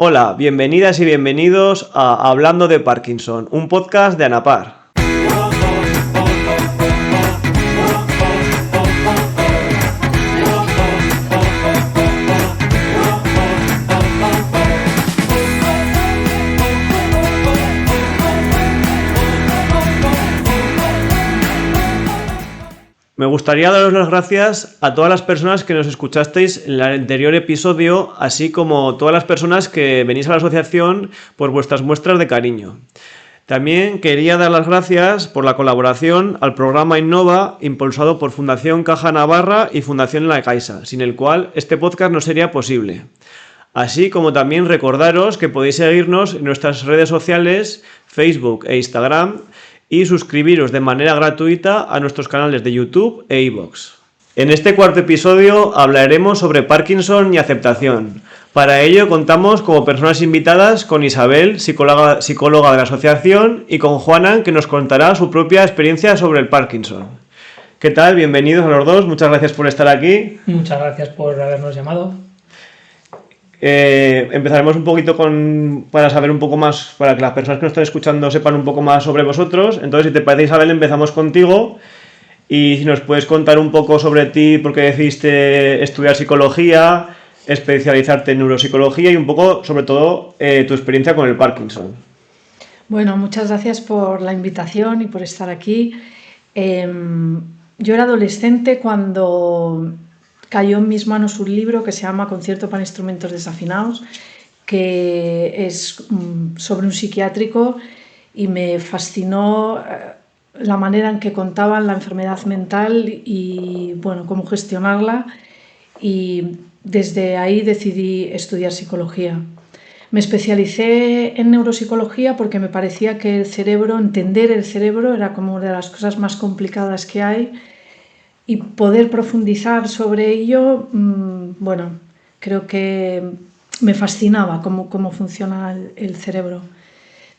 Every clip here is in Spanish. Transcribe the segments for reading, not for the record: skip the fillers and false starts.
Hola, bienvenidas y bienvenidos a Hablando de Parkinson, un podcast de ANAPAR. Me gustaría daros las gracias a todas las personas que nos escuchasteis en el anterior episodio, así como todas las personas que venís a la asociación por vuestras muestras de cariño. También quería dar las gracias por la colaboración al programa Innova, impulsado por Fundación Caja Navarra y Fundación La Caixa, sin el cual este podcast no sería posible. Así como también recordaros que podéis seguirnos en nuestras redes sociales, Facebook e Instagram, y suscribiros de manera gratuita a nuestros canales de YouTube e iVoox. En este cuarto episodio hablaremos sobre Parkinson y aceptación. Para ello contamos como personas invitadas con Isabel, psicóloga de la asociación, y con Juana, que nos contará su propia experiencia sobre el Parkinson. ¿Qué tal? Bienvenidos a los dos, muchas gracias por estar aquí. Muchas gracias por habernos llamado. Empezaremos un poquito para saber un poco más, para que las personas que nos están escuchando sepan un poco más sobre vosotros. Entonces, si te parece, Isabel, empezamos contigo y si nos puedes contar un poco sobre ti, por qué decidiste estudiar psicología, especializarte en neuropsicología y un poco, sobre todo, tu experiencia con el Parkinson. Bueno, muchas gracias por la invitación y por estar aquí. Yo era adolescente cuando cayó en mis manos un libro que se llama Concierto para instrumentos desafinados, que es sobre un psiquiátrico, y me fascinó la manera en que contaban la enfermedad mental y bueno, cómo gestionarla, y desde ahí decidí estudiar psicología. Me especialicé en neuropsicología porque me parecía que entender el cerebro era como una de las cosas más complicadas que hay, y poder profundizar sobre ello, bueno, creo que me fascinaba cómo funciona el cerebro.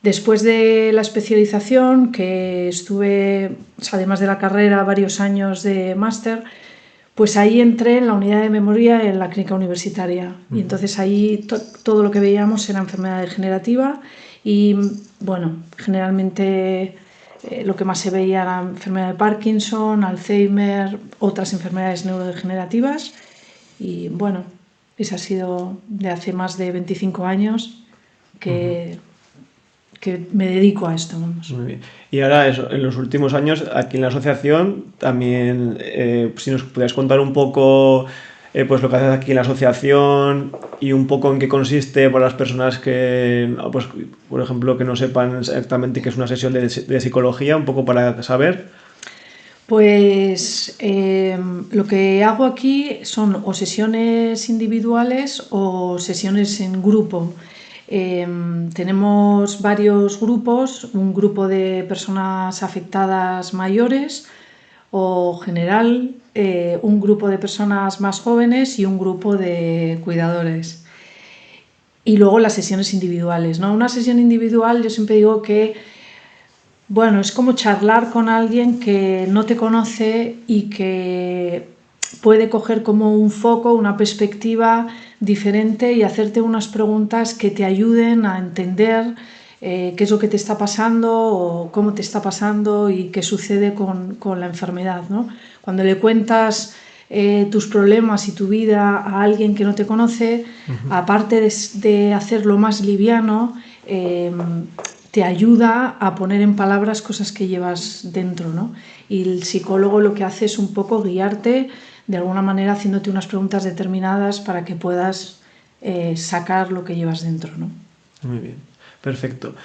Después de la especialización, que estuve, además de la carrera, varios años de máster, pues ahí entré en la unidad de memoria en la clínica universitaria. Y entonces ahí todo lo que veíamos era enfermedad degenerativa y, bueno, generalmente lo que más se veía era enfermedad de Parkinson, Alzheimer, otras enfermedades neurodegenerativas. Y bueno, esa ha sido de hace más de 25 años que me dedico a esto. Vamos. Muy bien. Y ahora, en los últimos años, aquí en la asociación, también, si nos pudieras contar un poco pues lo que haces aquí en la asociación y un poco en qué consiste para las personas que, pues, por ejemplo, que no sepan exactamente qué es una sesión de psicología, un poco para saber. Pues lo que hago aquí son o sesiones individuales o sesiones en grupo. Tenemos varios grupos, un grupo de personas afectadas mayores o general, un grupo de personas más jóvenes y un grupo de cuidadores. Y luego las sesiones individuales, ¿no? Una sesión individual, yo siempre digo que, bueno, es como charlar con alguien que no te conoce y que puede coger como un foco, una perspectiva diferente y hacerte unas preguntas que te ayuden a entender qué es lo que te está pasando o cómo te está pasando y qué sucede con la enfermedad, ¿no? Cuando le cuentas tus problemas y tu vida a alguien que no te conoce, aparte de hacerlo más liviano, te ayuda a poner en palabras cosas que llevas dentro, ¿no? Y el psicólogo lo que hace es un poco guiarte de alguna manera haciéndote unas preguntas determinadas para que puedas sacar lo que llevas dentro, ¿no? Muy bien, perfecto.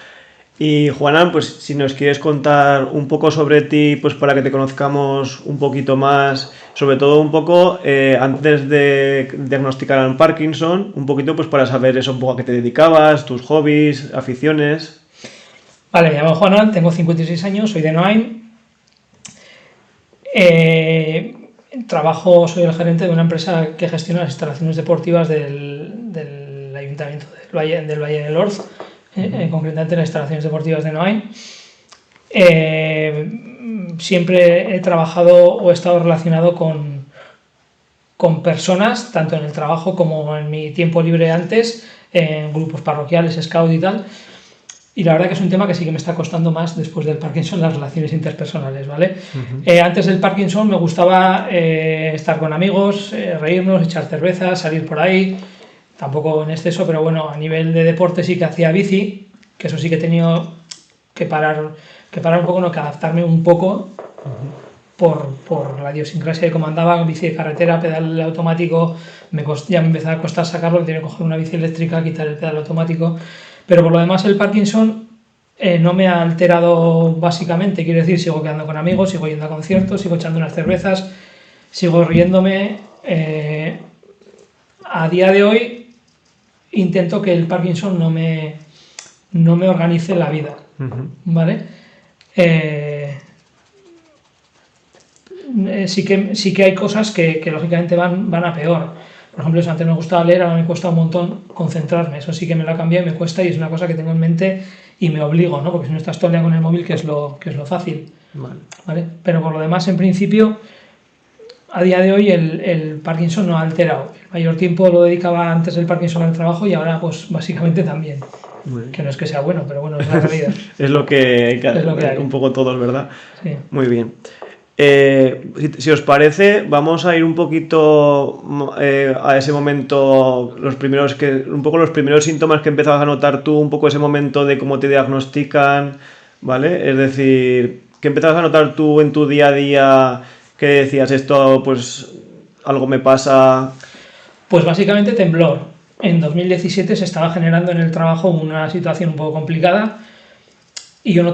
Y Juana, pues si nos quieres contar un poco sobre ti, pues para que te conozcamos un poquito más, sobre todo un poco antes de diagnosticar al Parkinson, un poquito pues para saber eso, un poco a qué te dedicabas, tus hobbies, aficiones. Vale, me llamo Juana, tengo 56 años, soy de Noain. Soy el gerente de una empresa que gestiona las instalaciones deportivas del Ayuntamiento del Valle del Orz, concretamente las instalaciones deportivas de Noain. Siempre he trabajado o he estado relacionado con personas, tanto en el trabajo como en mi tiempo libre antes, en grupos parroquiales, scout y tal. Y la verdad que es un tema que sí que me está costando más después del Parkinson, las relaciones interpersonales, ¿vale? Antes del Parkinson me gustaba estar con amigos, reírnos, echar cervezas, salir por ahí, tampoco en exceso, pero bueno, a nivel de deporte sí que hacía bici, que eso sí que he tenido que parar un poco, no, que adaptarme un poco por la idiosincrasia de cómo andaba, bici de carretera, pedal automático, ya me empezaba a costar sacarlo, tenía que coger una bici eléctrica, quitar el pedal automático. Pero por lo demás el Parkinson no me ha alterado básicamente, quiero decir, sigo quedando con amigos, sigo yendo a conciertos, sigo echando unas cervezas, sigo riéndome. A día de hoy intento que el Parkinson no me organice la vida, ¿vale? Sí que hay cosas que lógicamente van a peor. Por ejemplo, eso antes me gustaba leer, ahora me cuesta un montón concentrarme. Eso sí que me lo ha cambiado y me cuesta, y es una cosa que tengo en mente y me obligo, ¿no? Porque si no estás todo el día con el móvil, que es lo fácil. ¿Vale? Pero por lo demás, en principio, a día de hoy el Parkinson no ha alterado. El mayor tiempo lo dedicaba antes del Parkinson al trabajo y ahora pues básicamente también. Que no es que sea bueno, pero bueno, es la realidad. Es lo que hay. Un poco todos, ¿verdad? Sí. Muy bien. Si os parece, vamos a ir un poquito a ese momento, un poco los primeros síntomas que empezabas a notar tú, un poco ese momento de cómo te diagnostican, ¿vale? Es decir, ¿qué empezabas a notar tú en tu día a día que decías esto, pues algo me pasa? Pues básicamente temblor. En 2017 se estaba generando en el trabajo una situación un poco complicada. Y yo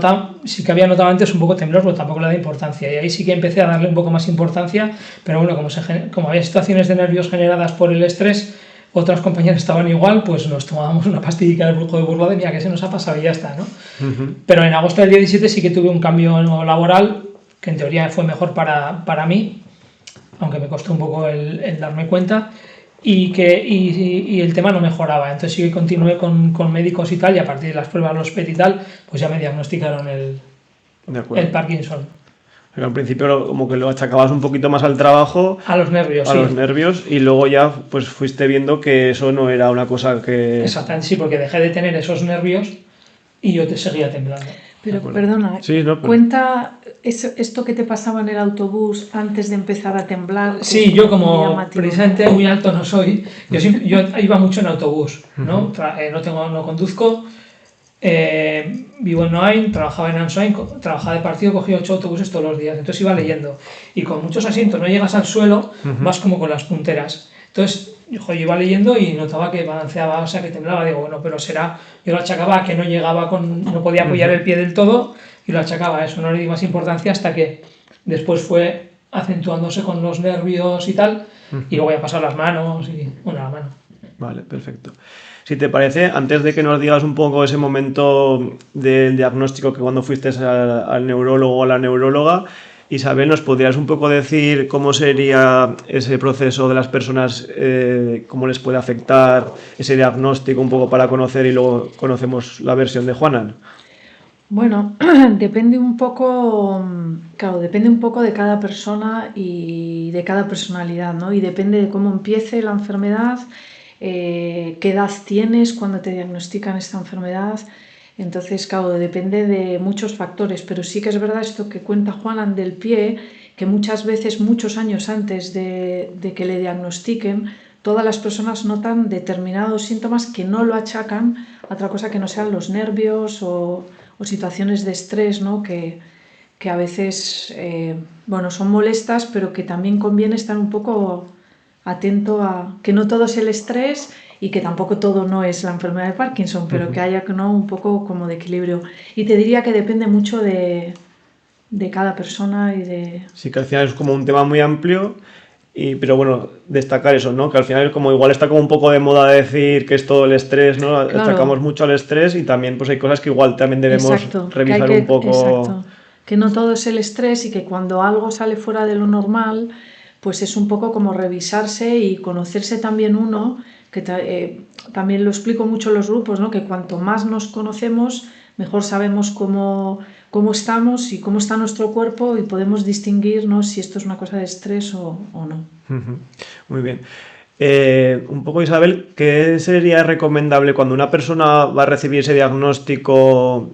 sí que había notado antes un poco temblor, pero tampoco le da importancia. Y ahí sí que empecé a darle un poco más importancia, pero bueno, como había situaciones de nervios generadas por el estrés, otras compañeras estaban igual, pues nos tomábamos una pastillita del brujo de burla de mira que se nos ha pasado y ya está, ¿no? Pero en agosto del 17 sí que tuve un cambio laboral, que en teoría fue mejor para mí, aunque me costó un poco el darme cuenta. Y el tema no mejoraba, entonces sí que continué con médicos y tal, y a partir de las pruebas, los PET y tal, pues ya me diagnosticaron el Parkinson. Pero al principio como que lo achacabas un poquito más al trabajo, a los nervios, y luego ya pues fuiste viendo que eso no era una cosa que... Exactamente, sí, porque dejé de tener esos nervios y yo te seguía temblando. Pero perdona, sí, no, pues... cuenta esto que te pasaba en el autobús antes de empezar a temblar. Sí, yo como precisamente muy alto no soy, yo iba mucho en autobús, ¿no? No conduzco, vivo en Noain, trabajaba en Ansoain, trabajaba de partido, cogía 8 autobuses todos los días, entonces iba leyendo. Y con muchos asientos no llegas al suelo, vas como con las punteras. Entonces yo iba leyendo y notaba que balanceaba, o sea, que temblaba. Digo, bueno, pero yo lo achacaba a que no podía apoyar el pie del todo, y lo achacaba a eso, no le di más importancia hasta que después fue acentuándose con los nervios y tal, y luego ya pasado las manos y, bueno, la mano. Vale, perfecto. Si te parece, antes de que nos digas un poco ese momento del diagnóstico, que cuando fuiste al neurólogo o a la neuróloga, Isabel, ¿nos podrías un poco decir cómo sería ese proceso de las personas, cómo les puede afectar ese diagnóstico, un poco para conocer, y luego conocemos la versión de Juanan? Bueno, depende un poco de cada persona y de cada personalidad, ¿no? Y depende de cómo empiece la enfermedad, qué edad tienes cuando te diagnostican esta enfermedad. Entonces, claro, depende de muchos factores, pero sí que es verdad esto que cuenta Juanan del pie, que muchas veces, muchos años antes de que le diagnostiquen, todas las personas notan determinados síntomas que no lo achacan a otra cosa que no sean los nervios o situaciones de estrés, ¿no? Que a veces son molestas, pero que también conviene estar un poco atento a que no todo es el estrés y que tampoco todo no es la enfermedad de Parkinson, pero que haya, ¿no?, un poco como de equilibrio. Y te diría que depende mucho de cada persona y de... Sí, que al final es como un tema muy amplio, pero bueno, destacar eso, ¿no? Que al final como igual está como un poco de moda decir que es todo el estrés, ¿no? Claro. Atacamos mucho al estrés, y también pues hay cosas que igual también debemos revisar un poco. Exacto, que no todo es el estrés, y que cuando algo sale fuera de lo normal, pues es un poco como revisarse y conocerse también uno, que también lo explico mucho en los grupos, ¿no? Que cuanto más nos conocemos, mejor sabemos cómo estamos y cómo está nuestro cuerpo, y podemos distinguir, ¿no?, si esto es una cosa de estrés o no. Muy bien. Un poco, Isabel, ¿qué sería recomendable cuando una persona va a recibir ese diagnóstico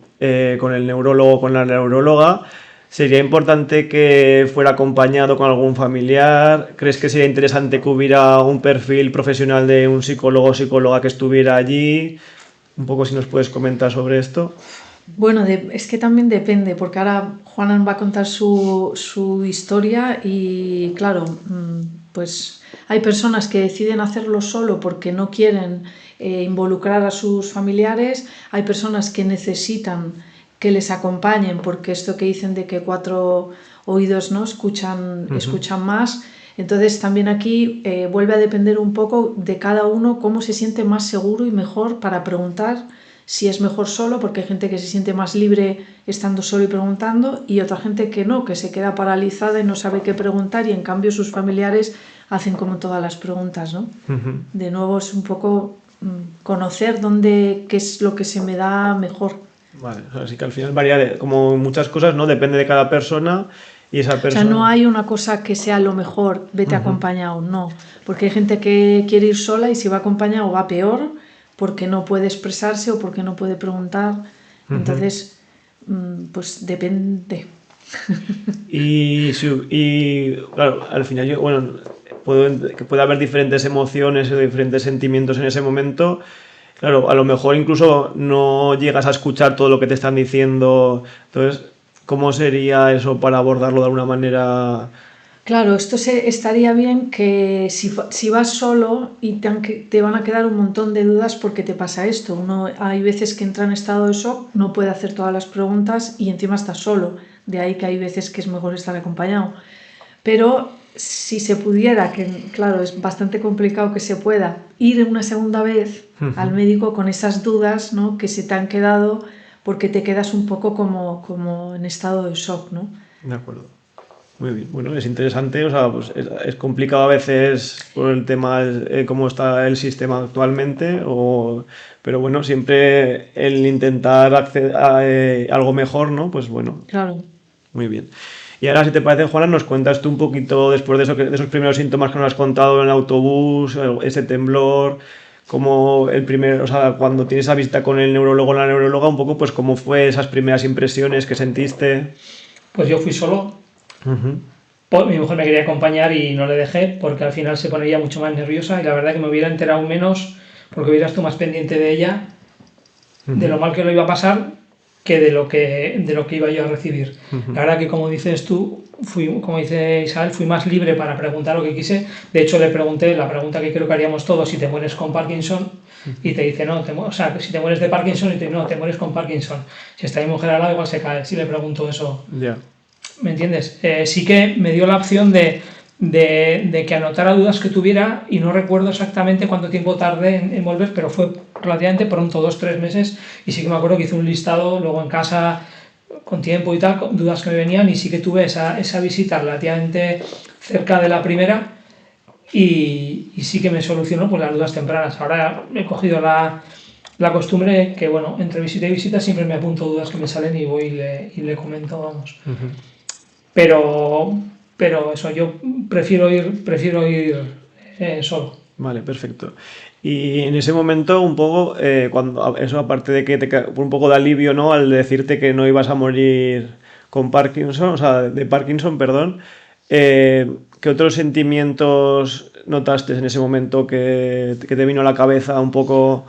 con el neurólogo o con la neuróloga? ¿Sería importante que fuera acompañado con algún familiar? ¿Crees que sería interesante que hubiera un perfil profesional de un psicólogo o psicóloga que estuviera allí? Un poco si nos puedes comentar sobre esto. Bueno, es que también depende, porque ahora Juanan va a contar su historia y claro, pues hay personas que deciden hacerlo solo porque no quieren involucrar a sus familiares, hay personas que necesitan que les acompañen porque esto que dicen de que 4 oídos no escuchan más. Entonces también aquí vuelve a depender un poco de cada uno cómo se siente más seguro y mejor para preguntar. Si es mejor solo, porque hay gente que se siente más libre estando solo y preguntando, y otra gente que no, que se queda paralizada y no sabe qué preguntar, y en cambio sus familiares hacen como todas las preguntas, ¿no? De nuevo es un poco conocer qué es lo que se me da mejor. Vale, así que al final varía, como muchas cosas, ¿no? Depende de cada persona y esa persona. O sea, no hay una cosa que sea lo mejor, vete acompañado, no. Porque hay gente que quiere ir sola y si va acompañado va peor, porque no puede expresarse o porque no puede preguntar. Entonces, pues depende. Y claro, al final que puede haber diferentes emociones o diferentes sentimientos en ese momento. Claro, a lo mejor incluso no llegas a escuchar todo lo que te están diciendo. Entonces, ¿cómo sería eso para abordarlo de alguna manera? Claro, estaría bien que si vas solo y te van a quedar un montón de dudas porque te pasa esto. Hay veces que entra en estado de shock, no puede hacer todas las preguntas y encima está solo. De ahí que hay veces que es mejor estar acompañado. Pero si se pudiera, que claro, es bastante complicado que se pueda, ir una segunda vez al médico con esas dudas, ¿no?, que se te han quedado porque te quedas un poco como en estado de shock, ¿no? De acuerdo. Muy bien. Bueno, es interesante, o sea, pues es complicado a veces por el tema cómo está el sistema actualmente, pero bueno, siempre el intentar acceder a algo mejor, ¿no? Pues bueno. Claro. Muy bien. Y ahora, si te parece, Juana, nos cuentas tú un poquito después de esos primeros síntomas que nos has contado en el autobús, ese temblor, como o sea, cuando tienes esa visita con el neurólogo o la neuróloga, un poco, pues cómo fue esas primeras impresiones que sentiste. Pues yo fui solo. Mi mujer me quería acompañar y no le dejé porque al final se ponía mucho más nerviosa y la verdad que me hubiera enterado menos porque hubiera estado más pendiente de ella, de lo mal que lo iba a pasar, que de lo que iba yo a recibir. La verdad que, como dices tú, como dice Isabel, fui más libre para preguntar lo que quise. De hecho, le pregunté la pregunta que creo que haríamos todos: si te mueres con Parkinson, y te dice no, o sea, si te mueres de Parkinson, y te dice no, te mueres con Parkinson. Si está mi mujer al lado, igual se cae. Si le pregunto eso, ¿me entiendes? Sí que me dio la opción de que anotara dudas que tuviera, y no recuerdo exactamente cuánto tiempo tardé en volver, pero fue relativamente pronto, 2-3 meses, y sí que me acuerdo que hice un listado luego en casa con tiempo y tal, con dudas que me venían, y sí que tuve esa visita relativamente cerca de la primera, y sí que me solucionó pues las dudas tempranas. Ahora he cogido la costumbre que, bueno, entre visita y visita siempre me apunto dudas que me salen y voy y le comento, vamos. Pero eso, yo prefiero ir solo. Vale, perfecto. Y en ese momento, un poco, cuando eso, aparte de que un poco de alivio, ¿no?, al decirte que no ibas a morir con Parkinson, o sea, de Parkinson, perdón, ¿qué otros sentimientos notaste en ese momento que te vino a la cabeza un poco?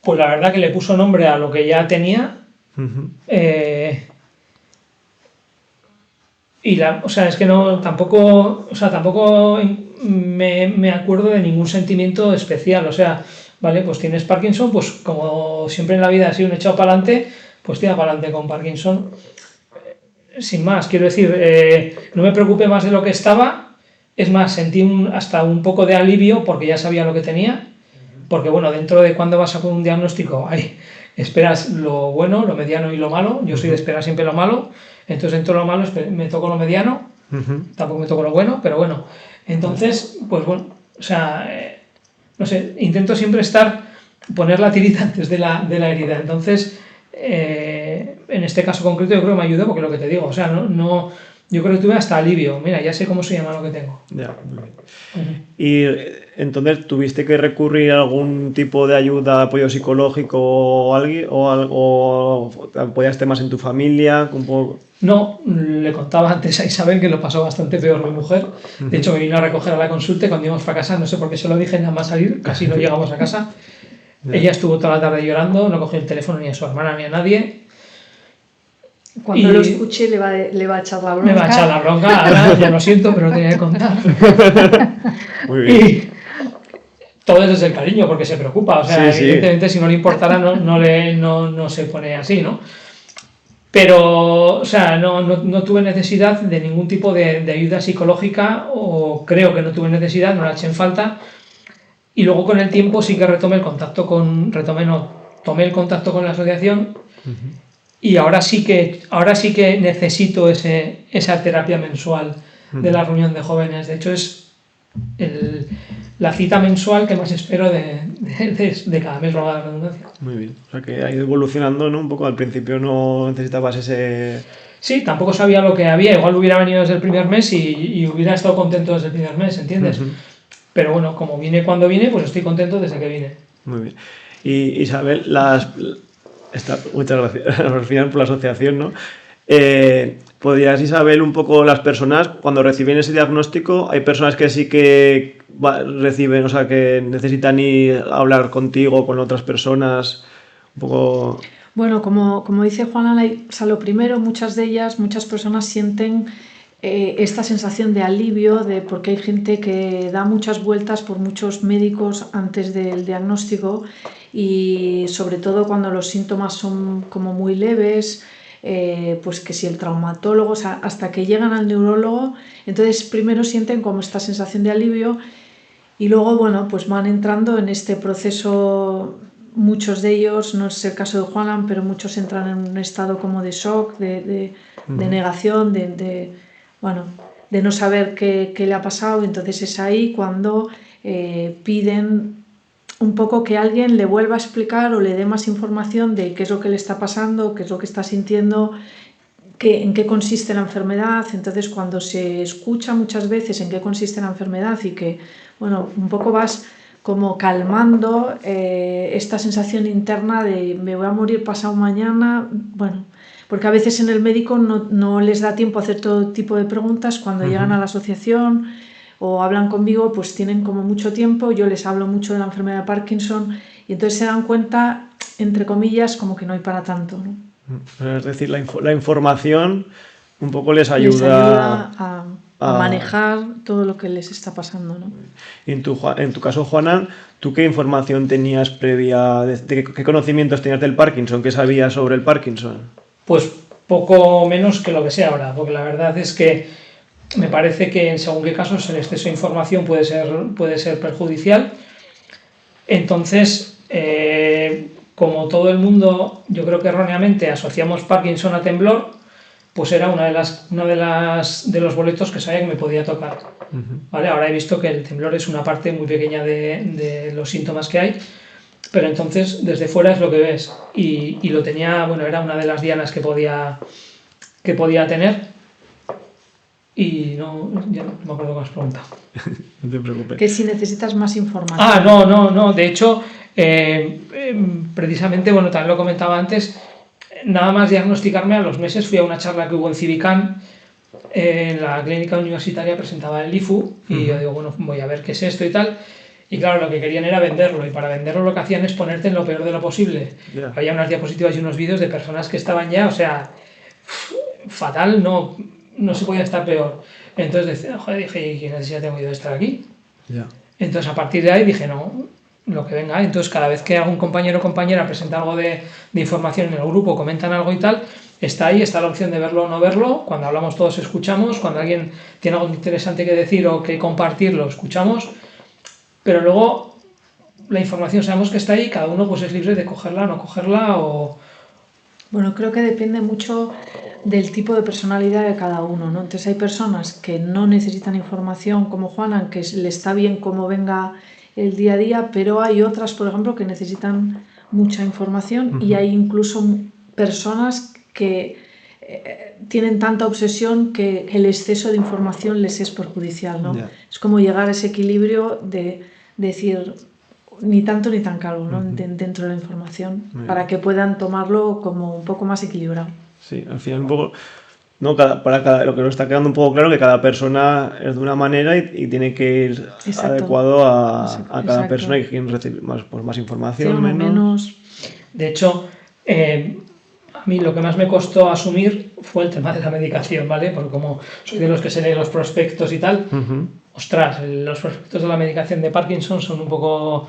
Pues la verdad que le puso nombre a lo que ya tenía. O sea, es que tampoco me acuerdo de ningún sentimiento especial. O sea, vale, pues tienes Parkinson, pues como siempre en la vida ha sido un echado para adelante, pues tira para adelante con Parkinson. Sin más, quiero decir, no me preocupé más de lo que estaba. Es más, sentí hasta un poco de alivio porque ya sabía lo que tenía. Porque bueno, dentro de cuando vas a poner un diagnóstico, esperas lo bueno, lo mediano y lo malo. Yo soy de esperar siempre lo malo. Entonces, dentro de lo malo me toco lo mediano, tampoco me toco lo bueno, pero bueno. Entonces, pues bueno, o sea, no sé, intento siempre poner la tirita antes de la herida. Entonces, en este caso concreto yo creo que me ayudó porque lo que te digo, o sea, no yo creo que tuve hasta alivio. Mira, ya sé cómo se llama lo que tengo. Ya, muy bien. Y entonces, ¿tuviste que recurrir a algún tipo de ayuda, apoyo psicológico o o te apoyaste más en tu familia? Un poco... No, le contaba antes a Isabel que lo pasó bastante peor mi mujer. De hecho, me vino a recoger a la consulta y cuando íbamos para casa, no sé por qué se lo dije, nada más salir, casi no llegamos a casa. Ella estuvo toda la tarde llorando, no cogió el teléfono ni a su hermana ni a nadie. Cuando lo escuche le va a echar la bronca. Me va a echar la bronca, ahora ya lo siento, pero tenía que contar. Muy bien. Y todo es desde el cariño, porque se preocupa. O sea, Sí, sí. evidentemente, si no le importara, no se pone así, ¿no? Pero, o sea, no tuve necesidad de ningún tipo de ayuda psicológica, o creo que no tuve necesidad, no la eché en falta. Y luego con el tiempo sí que tomé el contacto con la asociación. Y ahora sí que necesito esa terapia mensual de la reunión de jóvenes. De hecho, es la cita mensual que más espero de cada mes, valga la redundancia. Muy bien. O sea que ha ido evolucionando, ¿no? Un poco. Al principio no necesitabas ese... Sí, tampoco sabía lo que había. Igual hubiera venido desde el primer mes y hubiera estado contento desde el primer mes, ¿entiendes? Pero bueno, como vine cuando vine, pues estoy contento desde que vine. Muy bien. Y Isabel, muchas gracias al final por la asociación, ¿no? ¿Podrías, Isabel, un poco las personas, cuando reciben ese diagnóstico, hay personas que sí que reciben, o sea, que necesitan ir a hablar contigo o con otras personas, un poco... Bueno, como dice Juana, o sea, lo primero, muchas personas sienten esta sensación de alivio, porque hay gente que da muchas vueltas por muchos médicos antes del diagnóstico y sobre todo cuando los síntomas son como muy leves, pues que si el traumatólogo, o sea, hasta que llegan al neurólogo, entonces primero sienten como esta sensación de alivio y luego, bueno, pues van entrando en este proceso. Muchos de ellos, no es el caso de Juanan, pero muchos entran en un estado como de shock, de negación, de no saber qué le ha pasado. Entonces es ahí cuando piden un poco que alguien le vuelva a explicar o le dé más información de qué es lo que le está pasando, qué es lo que está sintiendo, en qué consiste la enfermedad. Entonces cuando se escucha muchas veces en qué consiste la enfermedad y que, bueno, un poco vas como calmando esta sensación interna de me voy a morir pasado mañana, bueno, porque a veces en el médico no les da tiempo a hacer todo tipo de preguntas. Cuando llegan a la asociación o hablan conmigo, pues tienen como mucho tiempo, yo les hablo mucho de la enfermedad de Parkinson y entonces se dan cuenta, entre comillas, como que no hay para tanto, ¿no? Es decir, la información un poco les Les ayuda a manejar todo lo que les está pasando, ¿no? En tu caso, Juana, ¿tú qué información tenías previa, qué conocimientos tenías del Parkinson? ¿Qué sabías sobre el Parkinson? Pues poco menos que lo que sé ahora, porque la verdad es que me parece que en según qué casos el exceso de información puede ser perjudicial. Entonces, como todo el mundo, yo creo que erróneamente asociamos Parkinson a temblor, pues era uno de los boletos que sabía que me podía tocar. ¿Vale? Ahora he visto que el temblor es una parte muy pequeña de los síntomas que hay, pero entonces desde fuera es lo que ves. Y lo tenía, bueno, era una de las dianas que podía tener. Y ya no me acuerdo qué me has preguntado. No te preocupes. Que si necesitas más información. No. De hecho, precisamente, bueno, también lo comentaba antes, nada más diagnosticarme a los meses fui a una charla que hubo en Civicán, en la clínica universitaria presentaba el IFU y yo digo, bueno, voy a ver qué es esto y tal. Y claro, lo que querían era venderlo y para venderlo lo que hacían es ponerte en lo peor de lo posible. Yeah. Había unas diapositivas y unos vídeos de personas que estaban ya, o sea, fatal, no se podía estar peor. Entonces dije, ¿qué necesidad tengo yo de estar aquí? Yeah. Entonces a partir de ahí dije, no, lo que venga. Entonces cada vez que algún compañero o compañera presenta algo de información en el grupo, comentan algo y tal, está ahí, está la opción de verlo o no verlo. Cuando hablamos todos escuchamos, cuando alguien tiene algo interesante que decir o que compartir, lo escuchamos, pero luego la información sabemos que está ahí, cada uno pues es libre de cogerla o no cogerla o... Bueno, creo que depende mucho del tipo de personalidad de cada uno, ¿no? Entonces hay personas que no necesitan información como Juana, que le está bien como venga el día a día, pero hay otras, por ejemplo, que necesitan mucha información y hay incluso personas que tienen tanta obsesión que el exceso de información les es perjudicial, ¿no? Ya. Es como llegar a ese equilibrio de decir ni tanto ni tan calvo, ¿no? Dentro de la información, para que puedan tomarlo como un poco más equilibrado. Sí, al final un poco, no, lo que nos está quedando un poco claro que cada persona es de una manera y tiene que ir Exacto. adecuado a cada Exacto. persona y quien recibe más información, Acción o menos. De hecho, a mí lo que más me costó asumir fue el tema de la medicación, ¿vale? Porque como soy de los que se leen los prospectos y tal, ostras, los prospectos de la medicación de Parkinson son un poco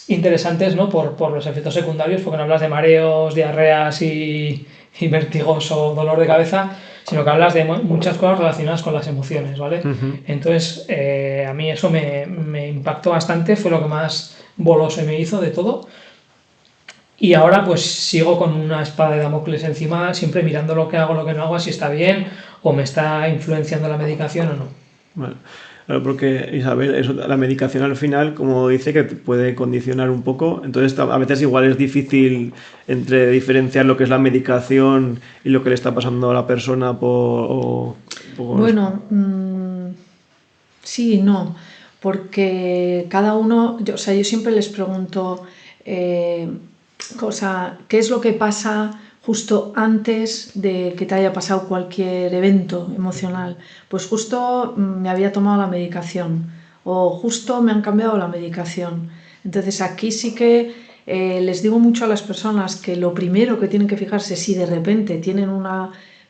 interesantes, ¿no? Por los efectos secundarios, porque no hablas de mareos, diarreas y vértigos o dolor de cabeza, sino que hablas de muchas cosas relacionadas con las emociones, ¿vale? Entonces, a mí eso me impactó bastante, fue lo que más voló se me hizo de todo. Y ahora pues sigo con una espada de Damocles encima, siempre mirando lo que hago, lo que no hago, si está bien o me está influenciando la medicación o no. Bueno, claro, porque Isabel, la medicación al final, como dice, que te puede condicionar un poco, entonces a veces igual es difícil entre diferenciar lo que es la medicación y lo que le está pasando a la persona Bueno, sí y no, porque cada uno, yo siempre les pregunto, ¿qué es lo que pasa justo antes de que te haya pasado cualquier evento emocional? Pues justo me había tomado la medicación o justo me han cambiado la medicación. Entonces aquí sí que les digo mucho a las personas que lo primero que tienen que fijarse si de repente tienen un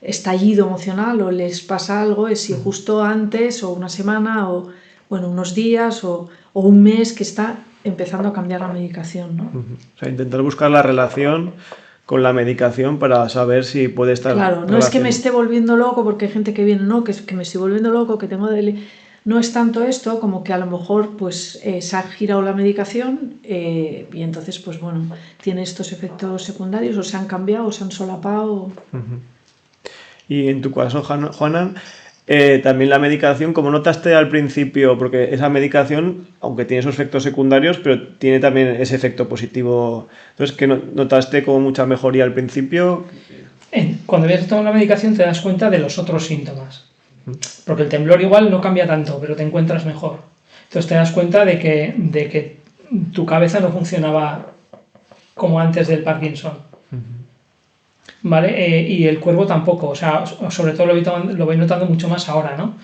estallido emocional o les pasa algo es si justo antes o una semana o bueno, unos días o un mes que está empezando a cambiar la medicación, ¿no? O sea, intentar buscar la relación con la medicación para saber si puede estar... Claro, no es que me esté volviendo loco, porque hay gente que viene, no, que me estoy volviendo loco, que tengo No es tanto esto como que a lo mejor pues se ha girado la medicación y entonces pues bueno, tiene estos efectos secundarios o se han cambiado o se han solapado. Y en tu caso, Juana, también la medicación, como notaste al principio, porque esa medicación, aunque tiene esos efectos secundarios, pero tiene también ese efecto positivo. Entonces, ¿qué notaste como mucha mejoría al principio? Cuando habías tomado la medicación te das cuenta de los otros síntomas. Porque el temblor igual no cambia tanto, pero te encuentras mejor. Entonces te das cuenta de que tu cabeza no funcionaba como antes del Parkinson. ¿Vale? Y el cuerpo tampoco, o sea, sobre todo lo voy notando mucho más ahora, ¿no?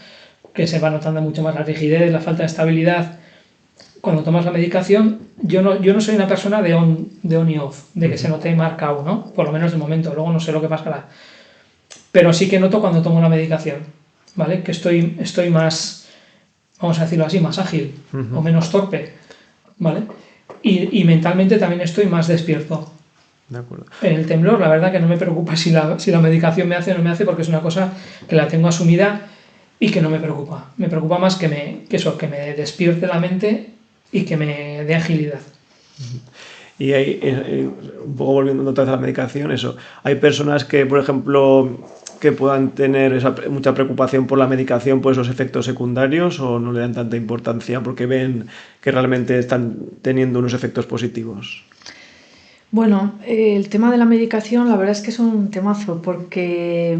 Que se va notando mucho más la rigidez, la falta de estabilidad. Cuando tomas la medicación, yo no soy una persona de on y off, de que se note marcado, ¿no? Por lo menos de momento, luego no sé lo que pasará. Pero sí que noto cuando tomo la medicación, ¿vale? Que estoy más, vamos a decirlo así, más ágil o menos torpe, ¿vale? Y mentalmente también estoy más despierto. De acuerdo. En el temblor, la verdad que no me preocupa si la medicación me hace o no me hace, porque es una cosa que la tengo asumida y que no me preocupa. Me preocupa más que me despierte la mente y que me dé agilidad. Y hay, un poco volviendo otra vez a la medicación, eso. Hay personas que, por ejemplo, que puedan tener mucha preocupación por la medicación, por esos efectos secundarios, o no le dan tanta importancia porque ven que realmente están teniendo unos efectos positivos. Bueno, el tema de la medicación la verdad es que es un temazo porque,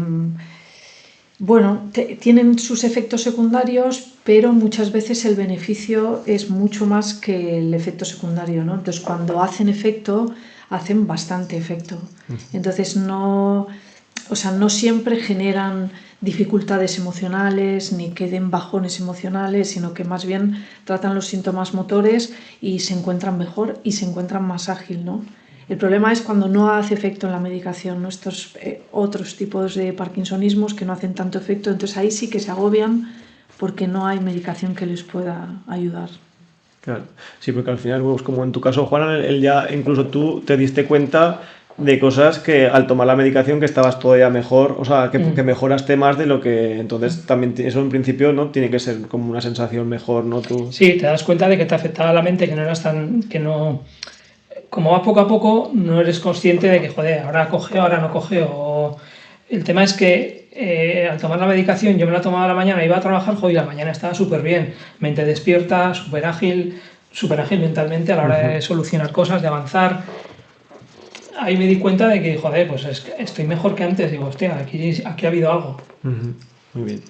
bueno, tienen sus efectos secundarios, pero muchas veces el beneficio es mucho más que el efecto secundario, ¿no? Entonces, cuando hacen efecto, hacen bastante efecto. Entonces, no siempre generan dificultades emocionales ni queden bajones emocionales, sino que más bien tratan los síntomas motores y se encuentran mejor y se encuentran más ágil, ¿no? El problema es cuando no hace efecto en la medicación, ¿no? Estos otros tipos de parkinsonismos que no hacen tanto efecto, entonces ahí sí que se agobian porque no hay medicación que les pueda ayudar. Claro, sí, porque al final, pues, como en tu caso, Juana, él ya, incluso tú te diste cuenta de cosas que al tomar la medicación que estabas todavía mejor, o sea, que mejoraste más de lo que... Entonces también eso en principio, ¿no? Tiene que ser como una sensación mejor, ¿no? Tú... Sí, te das cuenta de que te afectaba la mente, que no eras tan... que no... Como va poco a poco, no eres consciente de que, joder, ahora coge, ahora no coge, o... El tema es que al tomar la medicación, yo me la tomaba a la mañana, iba a trabajar, joder, la mañana estaba súper bien, mente despierta, súper ágil mentalmente a la hora de solucionar cosas, de avanzar. ahí me di cuenta de que, joder, pues estoy mejor que antes. Digo, hostia, aquí ha habido algo. Muy bien.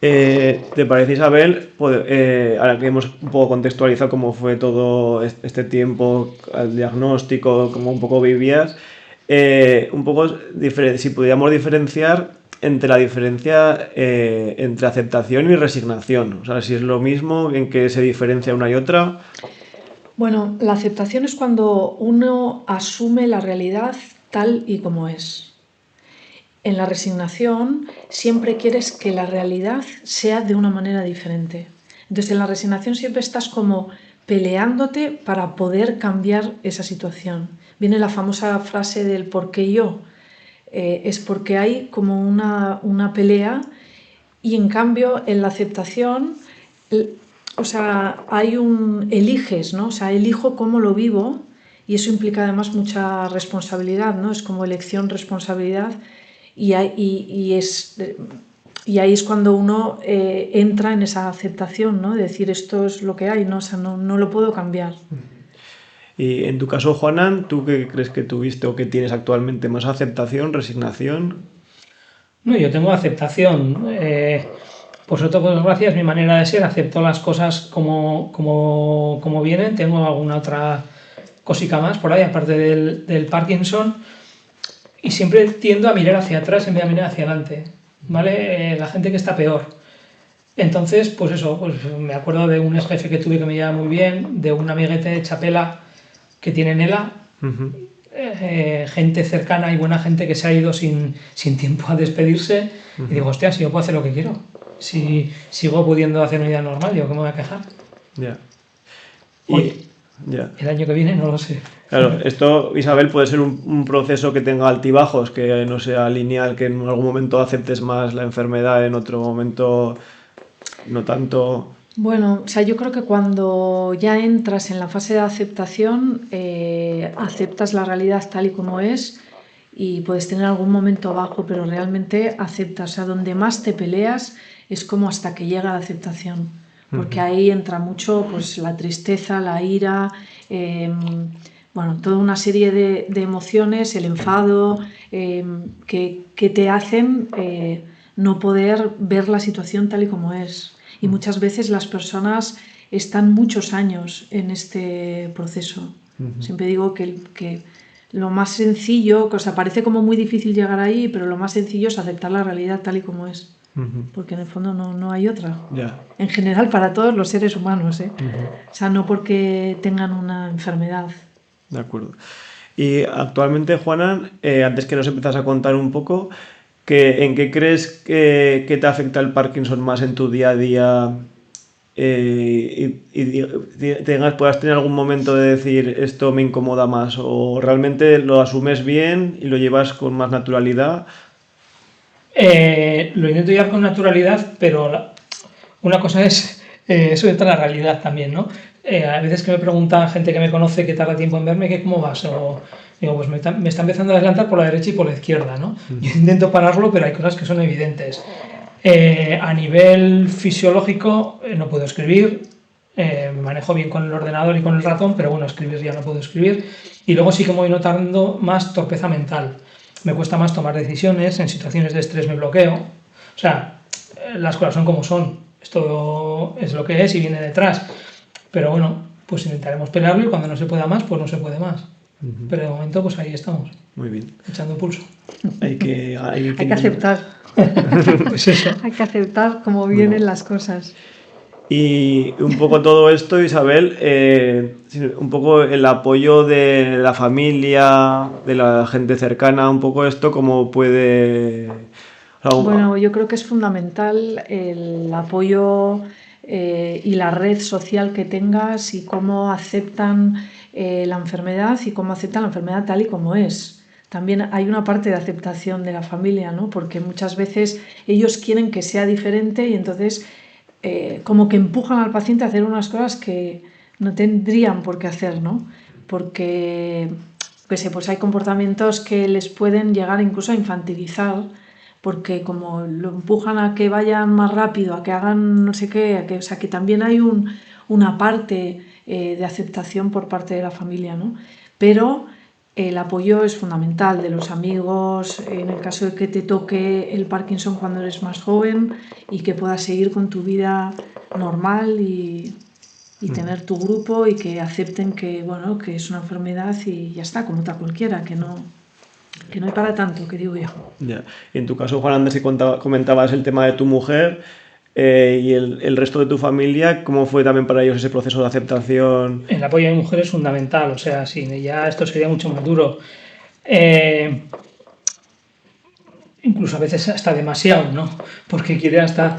¿Te parece, Isabel, ahora que hemos un poco contextualizado cómo fue todo este tiempo, el diagnóstico, cómo un poco vivías, un poco si pudiéramos diferenciar entre la diferencia entre aceptación y resignación? O sea, si es lo mismo, en qué se diferencia una y otra. Bueno, la aceptación es cuando uno asume la realidad tal y como es. En la resignación siempre quieres que la realidad sea de una manera diferente. Entonces en la resignación siempre estás como peleándote para poder cambiar esa situación. Viene la famosa frase del ¿por qué yo? Es porque hay como una pelea, y en cambio en la aceptación, o sea, hay eliges, ¿no? O sea, elijo cómo lo vivo, y eso implica además mucha responsabilidad, ¿no? Es como elección, responsabilidad. Y ahí es cuando uno entra en esa aceptación, ¿no? De decir, esto es lo que hay, ¿no? O sea, no lo puedo cambiar. Y en tu caso, Juanan, ¿tú qué crees que tuviste o que tienes actualmente? ¿Más aceptación, resignación? No, yo tengo aceptación. Por suerte, por desgracia, es mi manera de ser. Acepto las cosas como vienen. Tengo alguna otra cosica más por ahí, aparte del Parkinson. Y siempre tiendo a mirar hacia atrás en vez de mirar hacia adelante, ¿vale? La gente que está peor. Entonces, pues eso, pues me acuerdo de un ex jefe que tuve que me llevaba muy bien, de un amiguete de Chapela que tiene Nela, gente cercana y buena gente que se ha ido sin tiempo a despedirse, y digo, hostia, si yo puedo hacer lo que quiero, si sigo pudiendo hacer una vida normal, ¿yo qué me voy a quejar? Ya. Oye, el año que viene no lo sé. Claro, esto, Isabel, puede ser un proceso que tenga altibajos, que no sea lineal, que en algún momento aceptes más la enfermedad, en otro momento no tanto. Bueno, o sea, yo creo que cuando ya entras en la fase de aceptación, aceptas la realidad tal y como es, y puedes tener algún momento bajo, pero realmente aceptas. O sea, donde más te peleas es como hasta que llega la aceptación, porque ahí entra mucho pues la tristeza, la ira, bueno, toda una serie de emociones, el enfado, que te hacen no poder ver la situación tal y como es. Y muchas veces las personas están muchos años en este proceso. Siempre digo que lo más sencillo, que o sea, parece como muy difícil llegar ahí, pero lo más sencillo es aceptar la realidad tal y como es. Porque en el fondo no hay otra. En general, para todos los seres humanos, ¿eh? O sea, no porque tengan una enfermedad. De acuerdo. Y actualmente, Juana, antes que nos empezás a contar un poco, ¿en qué crees que te afecta el Parkinson más en tu día a día? Puedas tener algún momento de decir esto me incomoda más, o realmente lo asumes bien y lo llevas con más naturalidad. Lo intento llevar con naturalidad, pero una cosa es eso entra en la realidad también, ¿no? A veces que me pregunta gente que me conoce que tarda tiempo en verme, que cómo vas, o digo, pues me está empezando a adelantar por la derecha y por la izquierda, ¿no? Yo intento pararlo, pero hay cosas que son evidentes. A nivel fisiológico no puedo escribir, me manejo bien con el ordenador y con el ratón, pero bueno, escribir ya no puedo escribir. Y luego sí que me voy notando más torpeza mental. Me cuesta más tomar decisiones, en situaciones de estrés me bloqueo. O sea, las cosas son como son. Esto es lo que es y viene detrás. Pero bueno, pues intentaremos pelearlo, y cuando no se pueda más, pues no se puede más. Pero de momento, pues ahí estamos. Muy bien. Echando pulso. Hay que aceptar. Pues eso. Hay que aceptar cómo vienen las cosas. Y un poco todo esto, Isabel, un poco el apoyo de la familia, de la gente cercana, un poco esto, cómo puede... Bueno, yo creo que es fundamental el apoyo y la red social que tengas, y cómo aceptan la enfermedad, y cómo aceptan la enfermedad tal y como es. También hay una parte de aceptación de la familia, ¿no? Porque muchas veces ellos quieren que sea diferente, y entonces como que empujan al paciente a hacer unas cosas que no tendrían por qué hacer, ¿no? Porque pues hay comportamientos que les pueden llegar incluso a infantilizar, porque como lo empujan a que vayan más rápido, a que hagan no sé qué, o sea, que también hay una parte de aceptación por parte de la familia, ¿no? Pero el apoyo es fundamental de los amigos, en el caso de que te toque el Parkinson cuando eres más joven y que puedas seguir con tu vida normal y tener tu grupo y que acepten que, bueno, que es una enfermedad y ya está, como otra cualquiera, que no hay para tanto, que digo yo. Ya. Y en tu caso, Juan Andrés, si comentabas el tema de tu mujer y el resto de tu familia, ¿cómo fue también para ellos ese proceso de aceptación? El apoyo de mi mujer es fundamental, o sea, sin ella esto sería mucho más duro. Incluso a veces hasta demasiado, ¿no? Porque quiere hasta...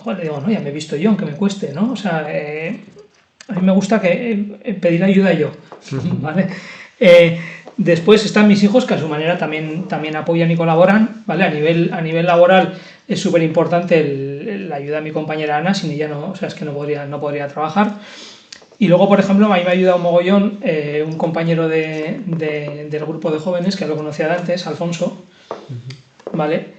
Joder, le digo, no, ya me he visto yo, aunque me cueste, ¿no? O sea, a mí me gusta pedir ayuda yo, ¿vale? Después están mis hijos, que a su manera también apoyan y colaboran, ¿vale? A nivel laboral es súper importante la ayuda de mi compañera Ana, sin ella no, o sea, es que no podría trabajar. Y luego, por ejemplo, a mí me ha ayudado un mogollón un compañero del grupo de jóvenes, que lo conocía de antes, Alfonso, ¿vale?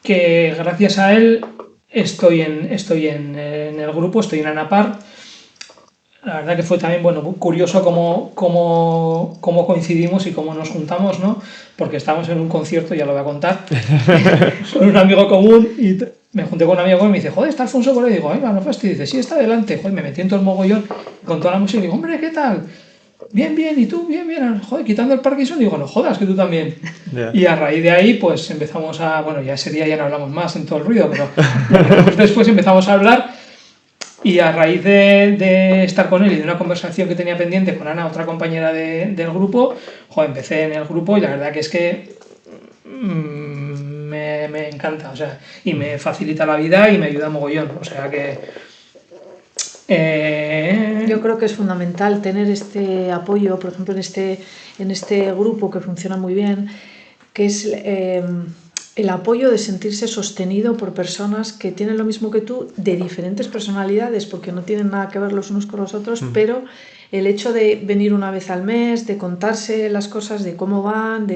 Que gracias a él estoy en el grupo, estoy en ANAPAR. La verdad que fue también, bueno, curioso cómo coincidimos y cómo nos juntamos, ¿no? Porque estábamos en un concierto, ya lo voy a contar, con un amigo común y me junté con un amigo común y me dice, joder, está Alfonso por ahí. Y digo, venga, no fastidies. Dice, sí, está delante. Joder, me metí en todo el mogollón con toda la música y digo, hombre, ¿qué tal? Bien, bien, ¿y tú? Bien, bien. Joder, quitando el Parkinson, digo, no jodas, que tú también. Yeah. Y a raíz de ahí, pues empezamos bueno, ya ese día ya no hablamos más en todo el ruido, pero después empezamos a hablar. Y a raíz de estar con él y de una conversación que tenía pendiente con Ana, otra compañera del grupo, joder, empecé en el grupo y la verdad que es que me encanta, o sea, y me facilita la vida y me ayuda mogollón, o sea que... Yo creo que es fundamental tener este apoyo, por ejemplo, en este grupo que funciona muy bien, que es... el apoyo de sentirse sostenido por personas que tienen lo mismo que tú, de diferentes personalidades, porque no tienen nada que ver los unos con los otros, pero el hecho de venir una vez al mes, de contarse las cosas, de cómo van,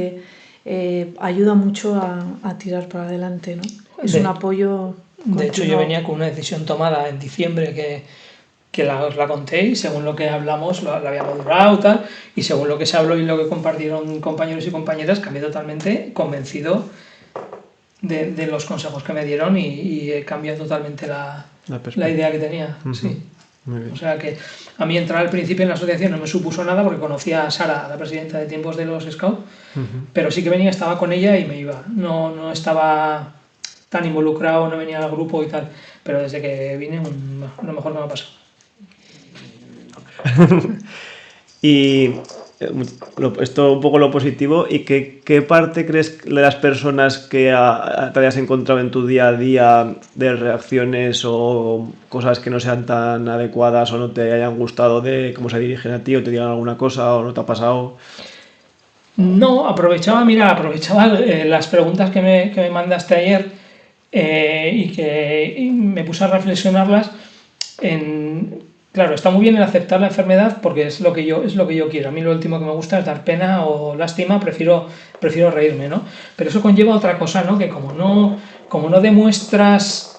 ayuda mucho a tirar para adelante, ¿no? Es un apoyo continuo. De hecho, yo venía con una decisión tomada en diciembre que os la conté y según lo que hablamos la había madurado tal, y según lo que se habló y lo que compartieron compañeros y compañeras, cambié totalmente convencido de los consejos que me dieron y he cambiado totalmente la idea que tenía. Sí. O sea que a mí entrar al principio en la asociación no me supuso nada porque conocía a Sara, la presidenta de tiempos de los Scouts, pero sí que venía, estaba con ella y me iba. No estaba tan involucrado, no venía al grupo y tal, pero desde que vine lo mejor que me ha pasado. Y esto un poco lo positivo, ¿y qué parte crees de las personas que te hayas encontrado en tu día a día de reacciones o cosas que no sean tan adecuadas o no te hayan gustado de cómo se dirigen a ti o te digan alguna cosa o no te ha pasado? No, aprovechaba las preguntas que me mandaste ayer y me puse a reflexionarlas Claro, está muy bien el aceptar la enfermedad porque es lo que yo quiero. A mí lo último que me gusta es dar pena o lástima, prefiero reírme, ¿no? Pero eso conlleva otra cosa, ¿no? Que como no demuestras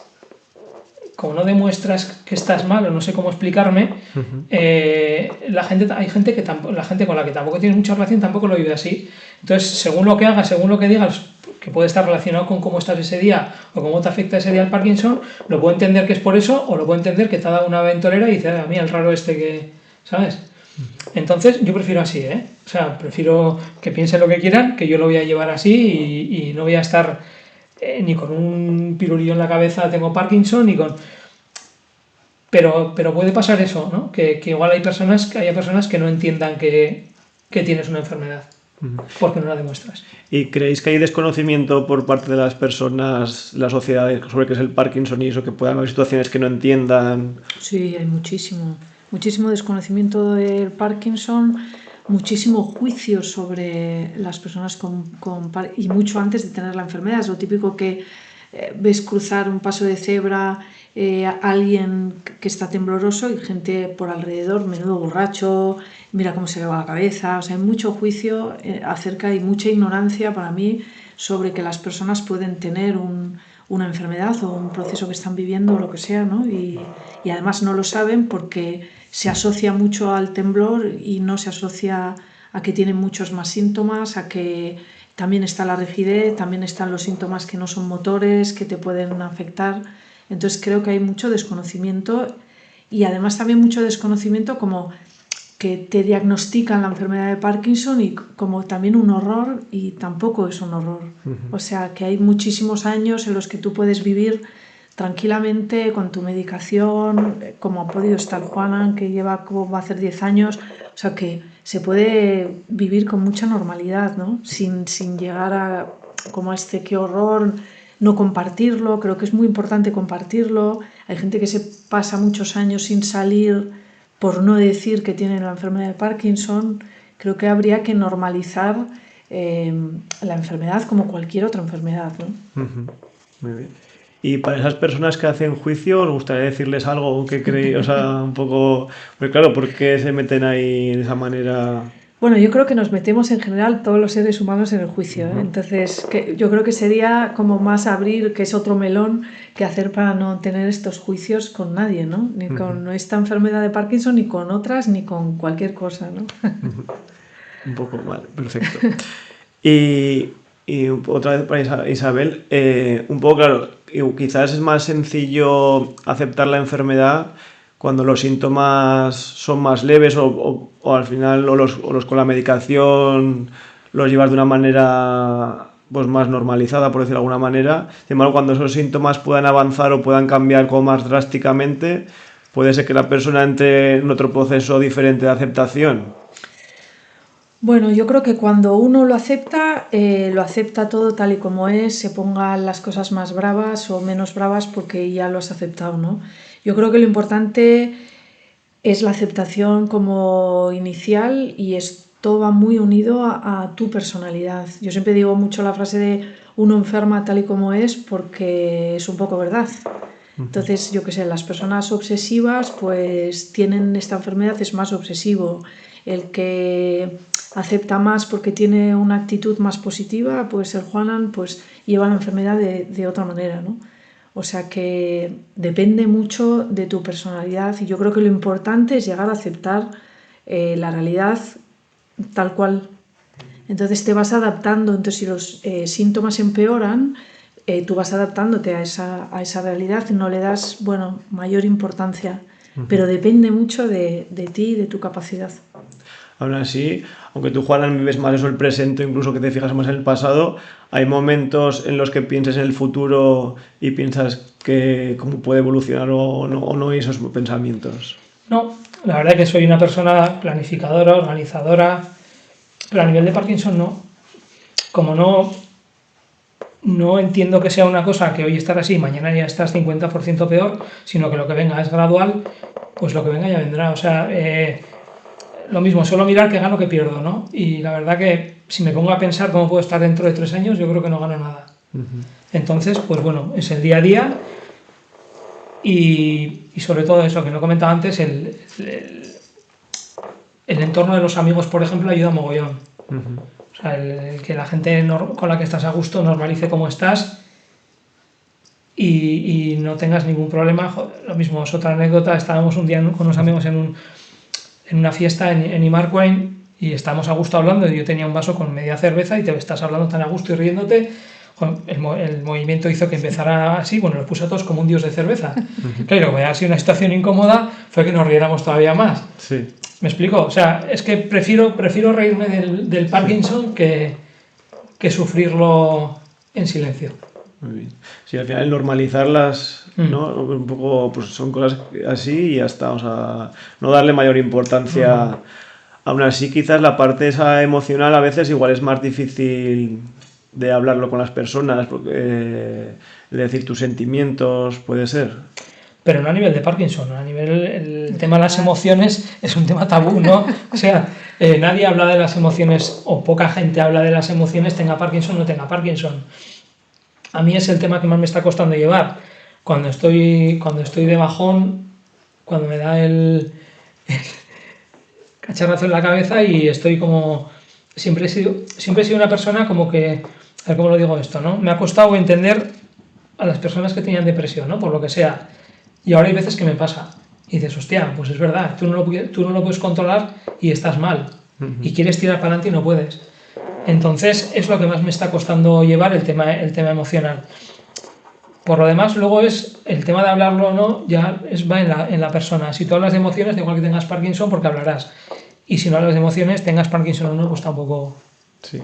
que estás mal, o no sé cómo explicarme, la gente con la que tampoco tienes mucha relación tampoco lo vive así. Entonces, según lo que hagas, según lo que digas, que puede estar relacionado con cómo estás ese día o cómo te afecta ese día el Parkinson, lo puedo entender que es por eso o lo puedo entender que te ha dado una ventolera y dices, a mí el raro que... ¿Sabes? Entonces, yo prefiero así, ¿eh? O sea, prefiero que piensen lo que quieran, que yo lo voy a llevar así y no voy a estar ni con un pirulillo en la cabeza, tengo Parkinson, ni con... Pero puede pasar eso, ¿no? Que igual hay personas que no entiendan que tienes una enfermedad. Porque no la demuestras. ¿Y creéis que hay desconocimiento por parte de las personas, la sociedad, sobre qué es el Parkinson y eso, que puedan haber situaciones que no entiendan? Sí, hay muchísimo desconocimiento del Parkinson, muchísimo juicio sobre las personas y mucho antes de tener la enfermedad. Es lo típico que ves cruzar un paso de cebra, alguien que está tembloroso y gente por alrededor, menudo borracho, mira cómo se le va la cabeza. O sea, hay mucho juicio acerca y mucha ignorancia para mí sobre que las personas pueden tener una enfermedad o un proceso que están viviendo o lo que sea, ¿no? Y además no lo saben porque se asocia mucho al temblor y no se asocia a que tienen muchos más síntomas, a que también está la rigidez, también están los síntomas que no son motores, que te pueden afectar. Entonces creo que hay mucho desconocimiento y además también mucho desconocimiento como que te diagnostican la enfermedad de Parkinson y como también un horror, y tampoco es un horror. O sea, que hay muchísimos años en los que tú puedes vivir tranquilamente con tu medicación, como ha podido estar Juanan, que va a hacer 10 años. O sea, que se puede vivir con mucha normalidad, ¿no? Sin llegar a como qué horror, no compartirlo. Creo que es muy importante compartirlo. Hay gente que se pasa muchos años sin salir por no decir que tienen la enfermedad de Parkinson. Creo que habría que normalizar la enfermedad como cualquier otra enfermedad, ¿no? Muy bien. Y para esas personas que hacen juicio, ¿os gustaría decirles algo que creéis, o sea, un poco, pues claro, ¿por qué se meten ahí de esa manera? Bueno, yo creo que nos metemos en general todos los seres humanos en el juicio, ¿eh? Entonces, yo creo que sería como más abrir, que es otro melón, que hacer para no tener estos juicios con nadie, ¿no? Ni con esta enfermedad de Parkinson, ni con otras, ni con cualquier cosa, ¿no? Un poco mal, perfecto. Y otra vez para Isabel, un poco claro, quizás es más sencillo aceptar la enfermedad cuando los síntomas son más leves o al final o los con la medicación los llevas de una manera pues más normalizada, por decirlo de alguna manera. Sin embargo, cuando esos síntomas puedan avanzar o puedan cambiar como más drásticamente, puede ser que la persona entre en otro proceso diferente de aceptación. Bueno, yo creo que cuando uno lo acepta todo tal y como es, se pongan las cosas más bravas o menos bravas porque ya lo has aceptado, ¿no? Yo creo que lo importante es la aceptación como inicial y esto va muy unido a tu personalidad. Yo siempre digo mucho la frase de uno enferma tal y como es porque es un poco verdad. Entonces, yo qué sé, las personas obsesivas pues tienen esta enfermedad, es más obsesivo. El que acepta más porque tiene una actitud más positiva, pues el Juanan pues lleva la enfermedad de otra manera, ¿no? O sea que depende mucho de tu personalidad y yo creo que lo importante es llegar a aceptar la realidad tal cual. Entonces te vas adaptando, entonces si los síntomas empeoran, tú vas adaptándote a esa realidad, no le das, bueno, mayor importancia, pero depende mucho de ti y de tu capacidad. Aún así, aunque tú, Juanan, vives más eso el presente, incluso que te fijas más en el pasado, hay momentos en los que pienses en el futuro y piensas que cómo puede evolucionar o no hay esos pensamientos. No, la verdad es que soy una persona planificadora, organizadora, pero a nivel de Parkinson no. Como no entiendo que sea una cosa que hoy estás así, mañana ya estás 50% peor, sino que lo que venga es gradual, pues lo que venga ya vendrá. O sea, lo mismo, solo mirar que gano que pierdo, ¿no? Y la verdad que si me pongo a pensar cómo puedo estar dentro de 3 años, yo creo que no gano nada. Entonces, pues bueno, es el día a día y sobre todo eso que no comentaba antes, el entorno de los amigos, por ejemplo, ayuda mogollón. O sea, el que la gente con la que estás a gusto normalice cómo estás y no tengas ningún problema. Lo mismo, es otra anécdota, estábamos un día con unos amigos en una fiesta en Imarcoin y estábamos a gusto hablando y yo tenía un vaso con media cerveza y te estás hablando tan a gusto y riéndote. El movimiento hizo que empezara así, bueno, lo puso a todos como un dios de cerveza. Claro, que ha sido una situación incómoda, fue que nos riéramos todavía más. Sí. ¿Me explico? O sea, es que prefiero reírme del Parkinson que sufrirlo en silencio. Muy bien. Sí, al final normalizarlas, ¿no? Un poco, pues son cosas así y ya está. O sea, no darle mayor importancia. Aún así, quizás la parte esa emocional a veces igual es más difícil de hablarlo con las personas, porque de decir tus sentimientos, puede ser. Pero no a nivel de Parkinson, a nivel el tema de las emociones es un tema tabú, ¿no? O sea, nadie habla de las emociones o poca gente habla de las emociones, tenga Parkinson o no tenga Parkinson. A mí es el tema que más me está costando llevar. Cuando estoy de bajón, cuando me da el cacharrazo en la cabeza y estoy como... Siempre he sido una persona como que... A ver cómo lo digo esto, ¿no? Me ha costado entender a las personas que tenían depresión, ¿no? Por lo que sea. Y ahora hay veces que me pasa. Y dices, hostia, pues es verdad, tú no lo puedes controlar y estás mal. y quieres tirar para adelante y no puedes. Entonces es lo que más me está costando llevar el tema emocional. Por lo demás, luego es el tema de hablarlo o no, va en la persona. Si tú hablas de emociones, da igual que tengas Parkinson, porque hablarás. Y si no hablas de emociones, tengas Parkinson o no, pues tampoco... Sí,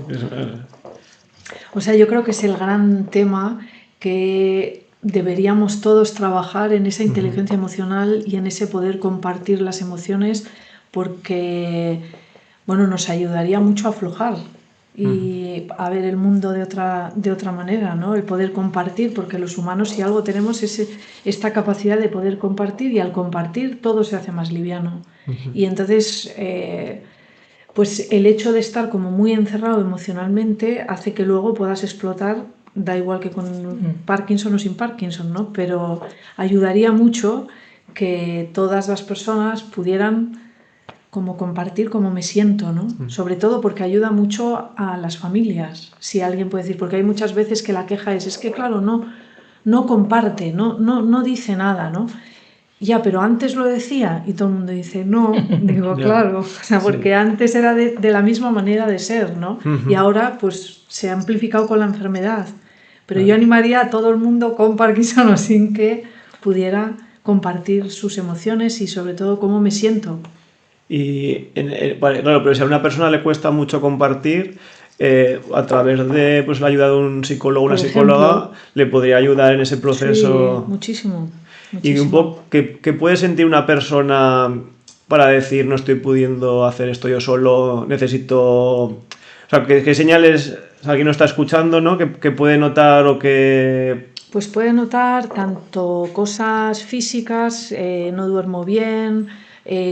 O sea, yo creo que es el gran tema que deberíamos todos trabajar en esa inteligencia emocional y en ese poder compartir las emociones, porque, bueno, nos ayudaría mucho a aflojar y a ver el mundo de otra manera, ¿no? El poder compartir, porque los humanos, si algo tenemos, es esta capacidad de poder compartir, y al compartir todo se hace más liviano. Y entonces, pues el hecho de estar como muy encerrado emocionalmente hace que luego puedas explotar, da igual que con Parkinson o sin Parkinson, ¿no? Pero ayudaría mucho que todas las personas pudieran como compartir cómo me siento, ¿no? Sobre todo porque ayuda mucho a las familias, si alguien puede decir, porque hay muchas veces que la queja es que claro, no comparte, no dice nada, ¿no? Ya, pero antes lo decía, y todo el mundo dice, no, digo, claro, o sea, porque antes era de la misma manera de ser, ¿no? Y ahora pues se ha amplificado con la enfermedad. Pero yo animaría a todo el mundo con Parkinson o sin que pudiera compartir sus emociones y sobre todo cómo me siento. Y vale, claro, pero si a una persona le cuesta mucho compartir, a través de pues, la ayuda de un psicólogo o una psicóloga, le podría ayudar en ese proceso. Sí, muchísimo. Y un poco, ¿qué puede sentir una persona para decir no estoy pudiendo hacer esto yo solo, necesito... O sea, ¿qué señales alguien no está escuchando, ¿no? ¿Qué puede notar o qué...? Pues puede notar tanto cosas físicas, no duermo bien,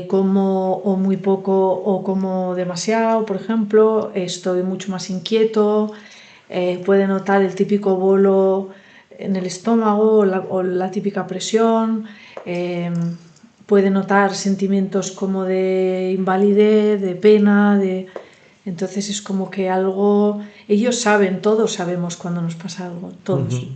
como o muy poco o como demasiado, por ejemplo, estoy mucho más inquieto, puede notar el típico bolo en el estómago o la típica presión, puede notar sentimientos como de invalidez, de pena, entonces es como que algo, ellos saben, todos sabemos cuando nos pasa algo, todos.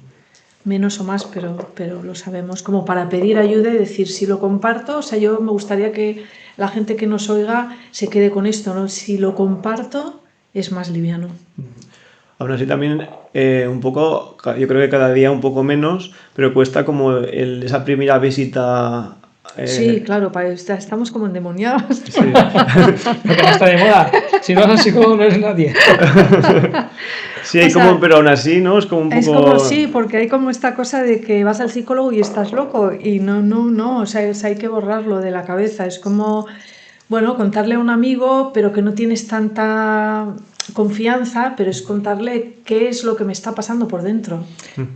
Menos o más, pero lo sabemos, como para pedir ayuda y decir, si lo comparto, o sea, yo me gustaría que la gente que nos oiga se quede con esto, ¿no? Si lo comparto, es más liviano. Aún así también un poco, yo creo que cada día un poco menos, pero cuesta como esa primera visita. Sí, claro, estamos como endemoniados. Sí. Porque no está de moda. Si no eres psicólogo, no eres nadie. Sí, hay como, pero aún así, ¿no? Es como un poco... Es como, sí, porque hay como esta cosa de que vas al psicólogo y estás loco. Y no, o sea, hay que borrarlo de la cabeza. Es como, bueno, contarle a un amigo, pero que no tienes tanta confianza, pero es contarle qué es lo que me está pasando por dentro.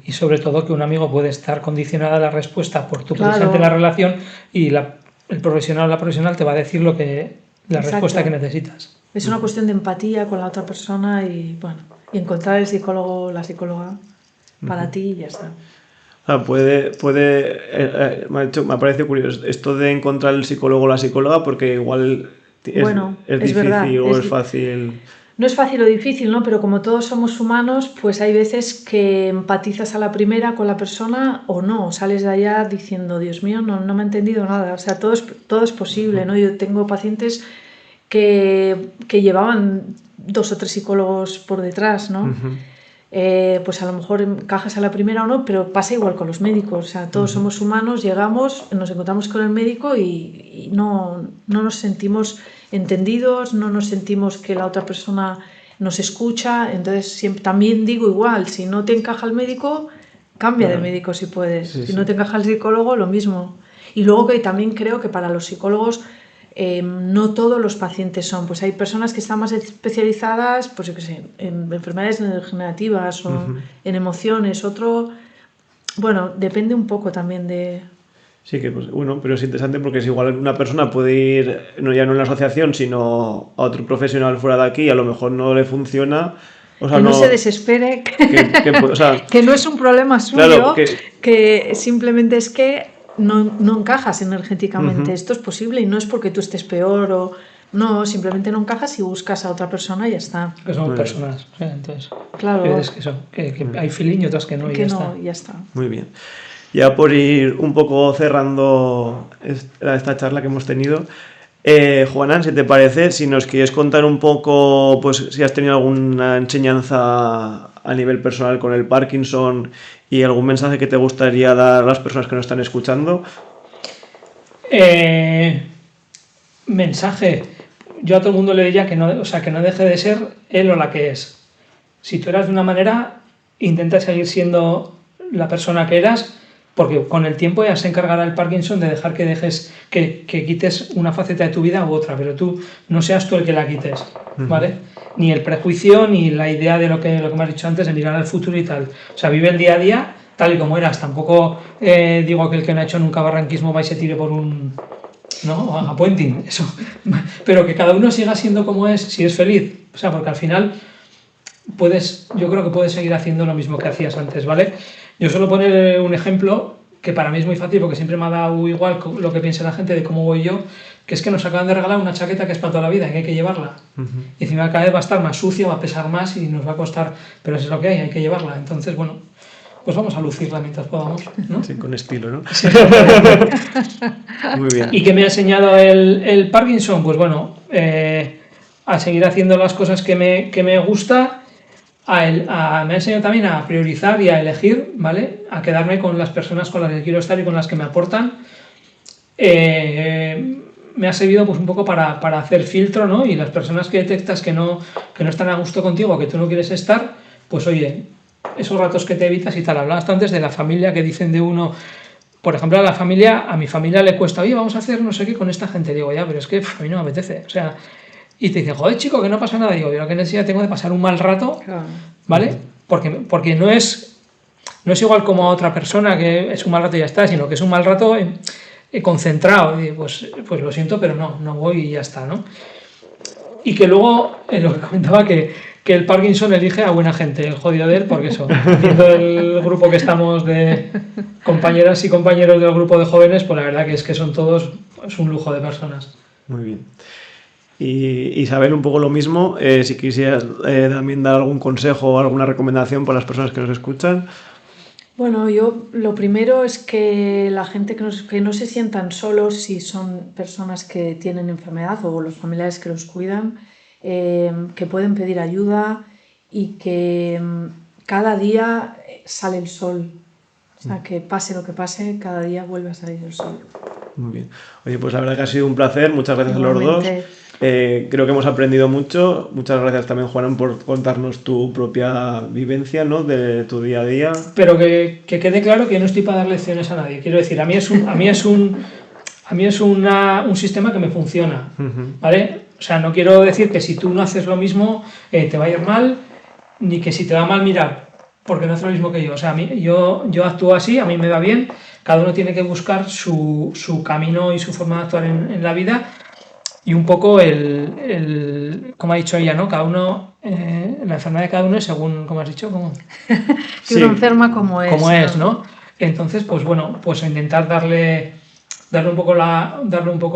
Y sobre todo que un amigo puede estar condicionada a la respuesta por tu Claro. presente en la relación, y el profesional o la profesional te va a decir la Exacto. respuesta que necesitas. Es una cuestión de empatía con la otra persona y, bueno, y encontrar el psicólogo o la psicóloga para ti y ya está. O sea, me ha parecido curioso esto de encontrar el psicólogo o la psicóloga, porque igual es difícil verdad, o es fácil. No es fácil o difícil, ¿no? Pero como todos somos humanos, pues hay veces que empatizas a la primera con la persona o no. Sales de allá diciendo, Dios mío, no me ha entendido nada. O sea, todo es posible, ¿no? Yo tengo pacientes que llevaban 2 o 3 psicólogos por detrás, ¿no? Pues a lo mejor encajas a la primera o no, pero pasa igual con los médicos. O sea, todos somos humanos, llegamos, nos encontramos con el médico y no nos sentimos entendidos, no nos sentimos que la otra persona nos escucha. Entonces también digo igual, si no te encaja el médico, cambia de médico si puedes. Si no te encaja el psicólogo, lo mismo. Y luego que también creo que para los psicólogos no todos los pacientes son, pues hay personas que están más especializadas, pues yo qué sé, en enfermedades degenerativas o en emociones, bueno, depende un poco también de... Sí, que pues, bueno, pero es interesante porque es igual una persona puede ir, ya no en la asociación, sino a otro profesional fuera de aquí, y a lo mejor no le funciona. O sea, que no se desespere, o sea, que no es un problema suyo, claro, que simplemente es que no encajas energéticamente. Esto es posible y no es porque tú estés peor o... No, simplemente no encajas y buscas a otra persona y ya está. Que somos personas, entonces... Claro. Hay veces que hay feeling y otras que no, y ya está. Muy bien. Ya por ir un poco cerrando esta charla que hemos tenido, Juanan, si te parece, si nos quieres contar un poco, pues si has tenido alguna enseñanza a nivel personal con el Parkinson y algún mensaje que te gustaría dar a las personas que nos están escuchando. Mensaje. Yo a todo el mundo le diría que no deje de ser él o la que es. Si tú eras de una manera, intenta seguir siendo la persona que eras, porque con el tiempo ya se encargará el Parkinson de dejar que quites una faceta de tu vida u otra, pero tú no seas tú el que la quites, ¿vale? Ni el prejuicio, ni la idea de lo que me has dicho antes, de mirar al futuro y tal. O sea, vive el día a día tal y como eras. Tampoco digo que el que no ha hecho nunca barranquismo va y se tire por un... ¿no? A puenting, eso. Pero que cada uno siga siendo como es, si es feliz. O sea, porque al final yo creo que puedes seguir haciendo lo mismo que hacías antes, ¿vale? Yo suelo poner un ejemplo que para mí es muy fácil porque siempre me ha dado igual lo que piense la gente de cómo voy yo, que es que nos acaban de regalar una chaqueta que es para toda la vida y que hay que llevarla. Y encima cada vez va a estar más sucia, va a pesar más y nos va a costar, pero eso es lo que hay que llevarla. Entonces, bueno, pues vamos a lucirla mientras podamos, ¿no? Sí, con estilo, ¿no? Sí. Muy bien. ¿Y qué me ha enseñado el Parkinson? Pues bueno, a seguir haciendo las cosas que me gusta, me ha enseñado también a priorizar y a elegir, ¿vale? A quedarme con las personas con las que quiero estar y con las que me aportan. Me ha servido pues un poco para hacer filtro, ¿no? Y las personas que detectas que no están a gusto contigo, que tú no quieres estar, pues oye, esos ratos que te evitas y tal. Hablabas antes de la familia, que dicen de uno, por ejemplo, a mi familia le cuesta, oye, vamos a hacer no sé qué con esta gente. Digo, ya, pero es que a mí no me apetece. O sea, y te dicen, joder, chico, que no pasa nada. Digo, yo qué necesidad tengo de pasar un mal rato, ¿vale? Porque no es igual como a otra persona que es un mal rato y ya está, sino que es un mal rato concentrado. Y pues lo siento, pero no voy y ya está, ¿no? Y que luego, lo que comentaba, que el Parkinson elige a buena gente, el jodido de él, porque eso, viendo el grupo que estamos de compañeras y compañeros del grupo de jóvenes, pues la verdad que es que son todos, es un lujo de personas. Muy bien. Y Isabel, un poco lo mismo, si quisieras también dar algún consejo o alguna recomendación para las personas que nos escuchan. Bueno, yo lo primero es que la gente que no se sientan solos si son personas que tienen enfermedad o los familiares que los cuidan, que pueden pedir ayuda y que cada día sale el sol. O sea, que pase lo que pase, cada día vuelve a salir el sol. Muy bien. Oye, pues la verdad que ha sido un placer. Muchas gracias a los dos. Creo que hemos aprendido mucho. Muchas gracias también, Juanan, por contarnos tu propia vivencia, ¿no? De tu día a día. Pero que quede claro que yo no estoy para dar lecciones a nadie. Quiero decir, a mí es un sistema que me funciona, ¿vale? O sea, no quiero decir que si tú no haces lo mismo te va a ir mal, ni que si te va mal, mirar, porque no hace lo mismo que yo. O sea, yo actúo así, a mí me va bien. Cada uno tiene que buscar su camino y su forma de actuar en la vida. Y un poco como ha dicho ella, ¿no? Cada uno, la enfermedad de cada uno es según, como has dicho, como... Que uno enferma como es. Como es, ¿no? Entonces, pues bueno, pues intentar darle un poco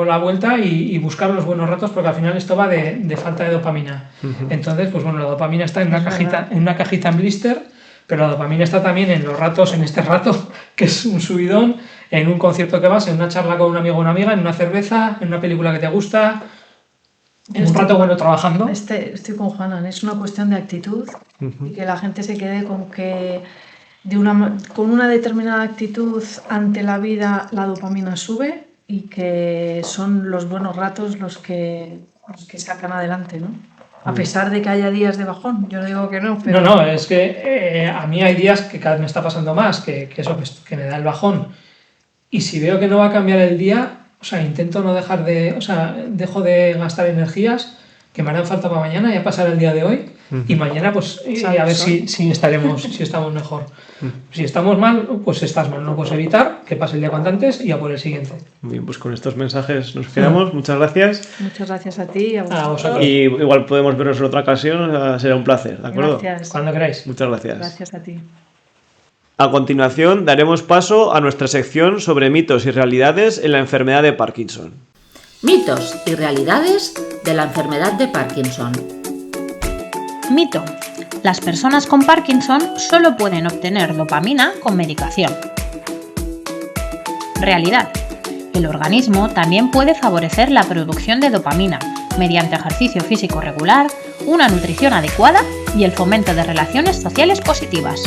la vuelta y buscar los buenos ratos, porque al final esto va de falta de dopamina. Entonces, pues bueno, la dopamina está en una cajita en blister, pero la dopamina está también en los ratos, en este rato, que es un subidón, en un concierto que vas, en una charla con un amigo o una amiga, en una cerveza, en una película que te gusta, en un rato bueno trabajando. Estoy con Juanan, es una cuestión de actitud y que la gente se quede con que con una determinada actitud ante la vida la dopamina sube y que son los buenos ratos los que sacan adelante, ¿no? A pesar de que haya días de bajón, yo no digo que no, pero... No, es que a mí hay días que cada vez me está pasando más, que me da el bajón. Y si veo que no va a cambiar el día, o sea, intento no dejar dejo de gastar energías que me harán falta para mañana, ya pasará el día de hoy, y mañana pues a ver si estamos mejor. Si estamos mal, pues estás mal, no puedes evitar que pase el día cuanto antes y a por el siguiente. Muy bien, pues con estos mensajes nos quedamos. Muchas gracias. Muchas gracias a ti y a vosotros. Y igual podemos vernos en otra ocasión, será un placer, ¿de acuerdo? Gracias. Cuando queráis. Muchas gracias. Gracias a ti. A continuación daremos paso a nuestra sección sobre mitos y realidades en la enfermedad de Parkinson. Mitos y realidades de la enfermedad de Parkinson. Mito. Las personas con Parkinson solo pueden obtener dopamina con medicación. Realidad. El organismo también puede favorecer la producción de dopamina mediante ejercicio físico regular, una nutrición adecuada y el fomento de relaciones sociales positivas.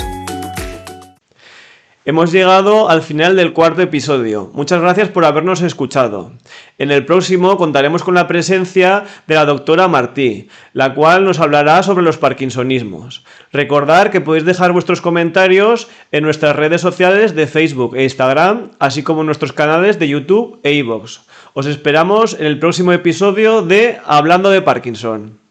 Hemos llegado al final del cuarto episodio. Muchas gracias por habernos escuchado. En el próximo contaremos con la presencia de la doctora Martí, la cual nos hablará sobre los parkinsonismos. Recordad que podéis dejar vuestros comentarios en nuestras redes sociales de Facebook e Instagram, así como en nuestros canales de YouTube e iVoox. Os esperamos en el próximo episodio de Hablando de Parkinson.